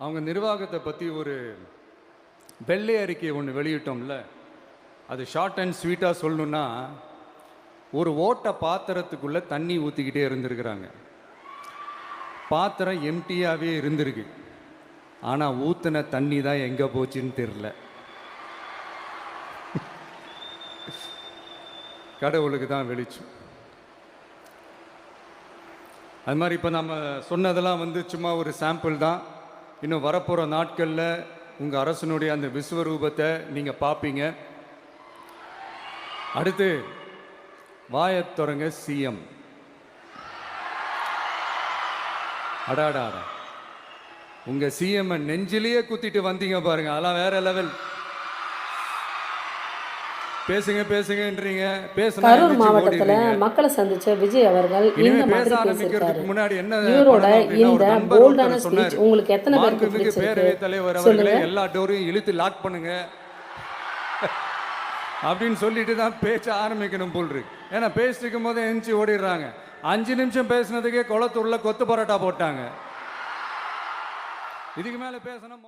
அவங்க நிர்வாகத்தை பற்றி ஒரு வெள்ளை அறிக்கையை ஒன்று வெளியிட்டோம்ல, அது ஷார்ட் அண்ட் ஸ்வீட்டாக சொல்லணுன்னா, ஒரு ஓட்ட பாத்திரத்துக்குள்ளே தண்ணி ஊற்றிக்கிட்டே இருந்திருக்கிறாங்க. பாத்திரம் எம்டியாகவே இருந்திருக்கு, ஆனால் ஊற்றின தண்ணி தான் எங்கே போச்சுன்னு தெரில. கடவுளுக்கு தான் வெளிச்சம். அது மாதிரி இப்போ நம்ம சொன்னதெல்லாம் சும்மா ஒரு சாம்பிள் தான். இன்னும் வரப்போகிற நாட்களில் உங்கள் அரசனுடைய அந்த விஸ்வரூபத்தை நீங்கள் பார்ப்பீங்க. அடுத்து வாயத் தொடங்க சிஎம். அடாடா, உங்கள் சிஎம் நெஞ்சிலேயே குத்திட்டு வந்தீங்க பாருங்க, அதெல்லாம் வேற லெவல். பேசுங்க பேசுங்கன்றீங்க. கரூர் மாவட்டத்துல மக்களை சந்திச்ச விஜய் அவர்கள் இந்த மாதிரி பேசியிருக்காரு. முன்னாடி என்ன இவரோட இந்த போல்டான ஸ்பீச் உங்களுக்கு எத்தனை பேருக்கு பிடிச்சிருக்கு? பேரவைத் தலைவர் அவர்களே, எல்லா டோரையும் இழுத்து லாக் பண்ணுங்க அப்படின்னு சொல்லிட்டு தான் பேச்ச ஆரம்பிக்கணும் போல் இருக்கு. ஏன்னா பேசிட்டு இருக்கும் போதே எந்திச்சு ஓடிடுறாங்க. 5 நிமிஷம் பேசினதுக்கே குளத்தூர்ல கொத்து பரோட்டா போட்டாங்க. இதுக்கு மேல பேசணும்.